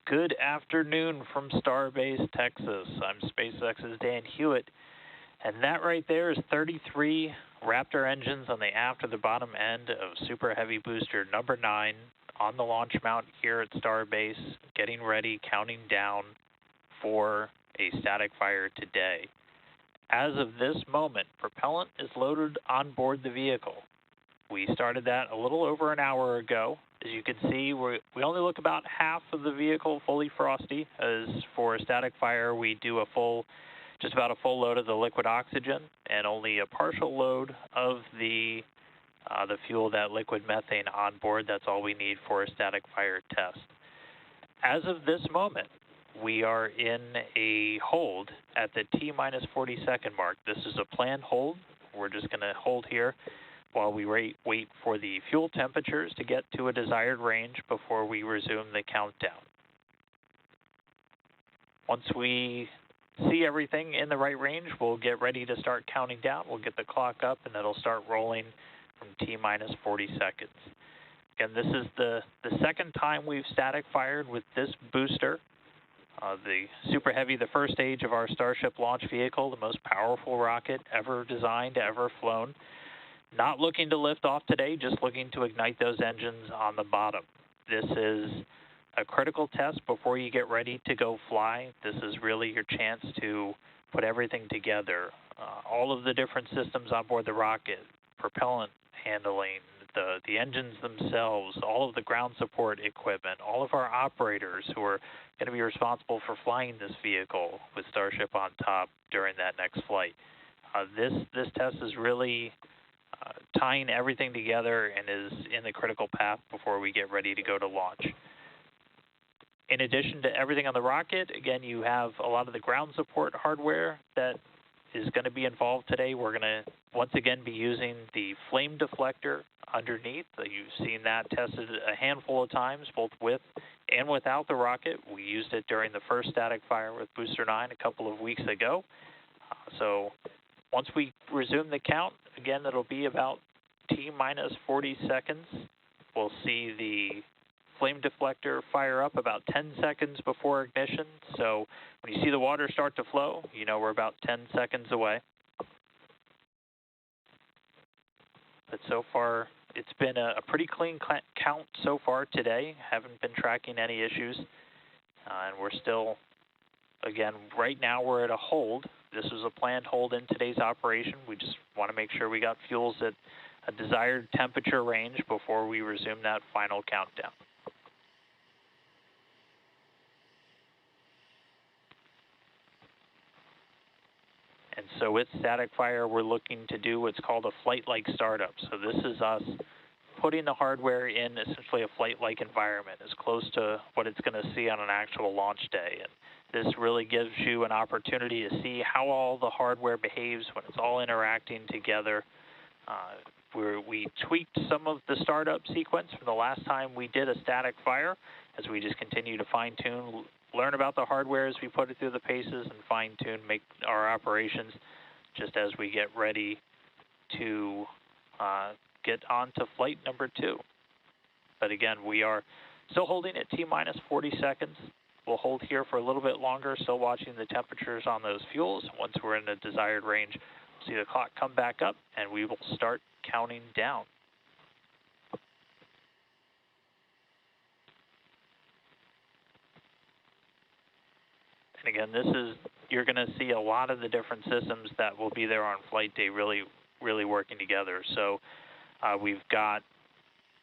Good afternoon from Starbase, Texas. I'm SpaceX's Dan Hewitt, and that right there is 33 Raptor engines on the aft of the bottom end of Super Heavy Booster number 9 on the launch mount here at Starbase, getting ready, counting down for a static fire today. As of this moment, propellant is loaded on board the vehicle. We started that a little over an hour ago. As you can see, we only look about half of the vehicle fully frosty. As for a static fire, we do just about a full load of the liquid oxygen and only a partial load of the fuel, that liquid methane on board. That's all we need for a static fire test. As of this moment, we are in a hold at the T-minus 40-second mark. This is a planned hold. We're just going to hold here while we wait for the fuel temperatures to get to a desired range before we resume the countdown. Once we see everything in the right range, we'll get ready to start counting down. We'll get the clock up and it'll start rolling from T-minus 40 seconds. Again, this is the second time we've static fired with this booster. The Super Heavy, the first stage of our Starship launch vehicle, the most powerful rocket ever designed, ever flown. Not looking to lift off today, just looking to ignite those engines on the bottom. This is a critical test before you get ready to go fly. This is really your chance to put everything together. All of the different systems on board the rocket, propellant handling, the engines themselves, all of the ground support equipment, all of our operators who are going to be responsible for flying this vehicle with Starship on top during that next flight. This test is really tying everything together and is in the critical path before we get ready to go to launch. In addition to everything on the rocket, again, you have a lot of the ground support hardware that is going to be involved today. We're going to once again be using the flame deflector underneath. You've seen that tested a handful of times, both with and without the rocket. We used it during the first static fire with Booster 9 a couple of weeks ago. So once we resume the count, again, it'll be about T-minus 40 seconds. We'll see the flame deflector fire up about 10 seconds before ignition. So when you see the water start to flow, you know we're about 10 seconds away. But so far, it's been a pretty clean count so far today. Haven't been tracking any issues. And we're still, again, right now we're at a hold. This was a planned hold in today's operation. We just want to make sure we got fuels at a desired temperature range before we resume that final countdown. And so with static fire, we're looking to do what's called a flight-like startup. So this is us putting the hardware in essentially a flight-like environment, as close to what it's going to see on an actual launch day. And this really gives you an opportunity to see how all the hardware behaves when it's all interacting together. We tweaked some of the startup sequence from the last time we did a static fire, as we just continue to fine-tune, learn about the hardware as we put it through the paces, and fine-tune, make our operations just as we get ready to get on to flight number 2. But again, we are still holding at T-minus 40 seconds. We'll hold here for a little bit longer, still watching the temperatures on those fuels. Once we're in a desired range, see the clock come back up, and we will start counting down. And again, you're going to see a lot of the different systems that will be there on flight day really working together. So we've got,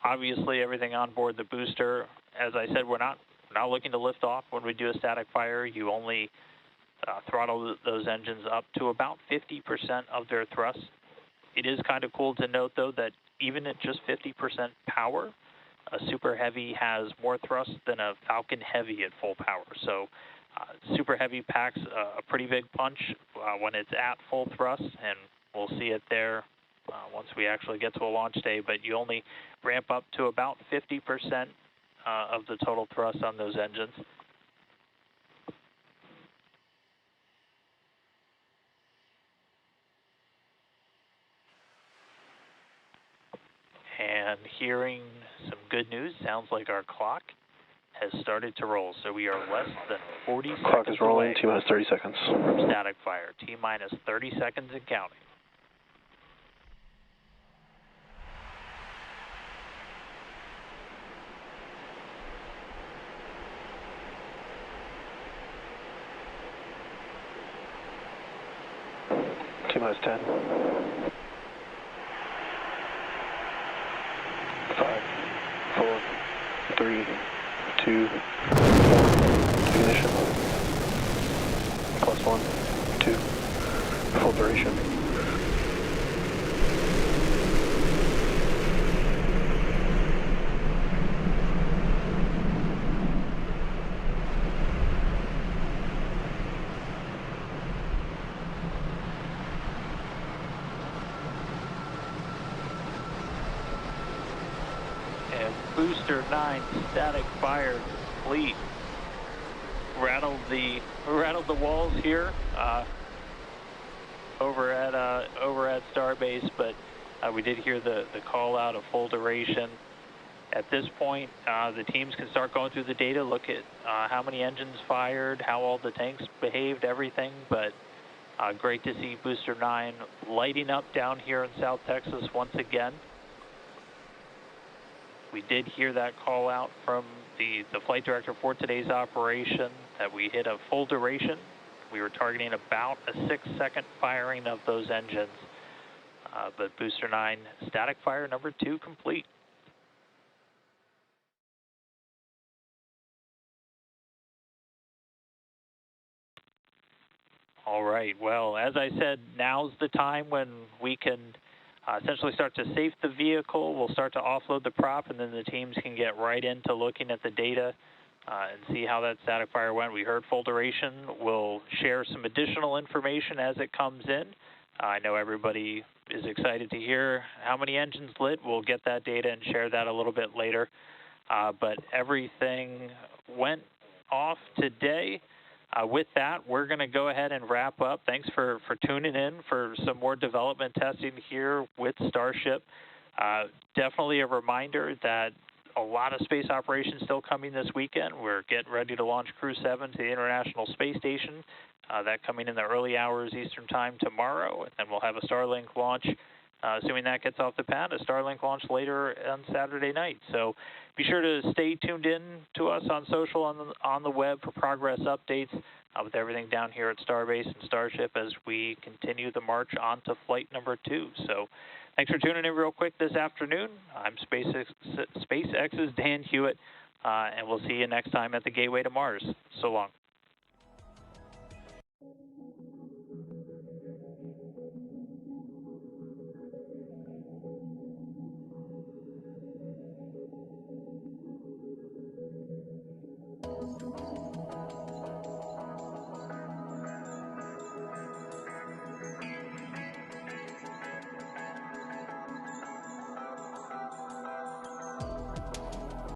obviously, everything on board the booster. As I said, we're not looking to lift off when we do a static fire. You only throttle those engines up to about 50% of their thrust. It is kind of cool to note, though, that even at just 50% power, a Super Heavy has more thrust than a Falcon Heavy at full power. So Super Heavy packs a pretty big punch when it's at full thrust, and we'll see it there once we actually get to a launch day. But you only ramp up to about 50% of the total thrust on those engines. And hearing some good news, sounds like our clock has started to roll, so we are less than 40 seconds Clock is rolling, away T-minus 30 seconds. from static fire. T-minus 30 seconds and counting. T-minus 10. 5, 4, 3, 2, 1. Ignition. Plus 1, 2. Full duration. Booster 9 static fire complete. Rattled the walls here over at Starbase, but we did hear the call out of full duration. At this point, the teams can start going through the data, look at how many engines fired, how all the tanks behaved, everything. But great to see Booster 9 lighting up down here in South Texas once again. We did hear that call out from the flight director for today's operation that we hit a full duration. We were targeting about a 6-second firing of those engines. But Booster 9 static fire number 2 complete. All right, well, as I said, now's the time when we can essentially start to safe the vehicle. We'll start to offload the prop, and then the teams can get right into looking at the data and see how that static fire went. We heard full duration. We'll share some additional information as it comes in. I know everybody is excited to hear how many engines lit. We'll get that data and share that a little bit later. But everything went off today. With that, we're going to go ahead and wrap up. Thanks for tuning in for some more development testing here with Starship. Definitely a reminder that a lot of space operations still coming this weekend. We're getting ready to launch Crew-7 to the International Space Station. That coming in the early hours Eastern Time tomorrow. And then we'll have a Starlink launch, assuming that gets off the pad, a Starlink launch later on Saturday night. So be sure to stay tuned in to us on social, on the web for progress updates with everything down here at Starbase and Starship as we continue the march on to flight number 2. So thanks for tuning in real quick this afternoon. I'm SpaceX's Dan Hewitt, and we'll see you next time at the Gateway to Mars. So long.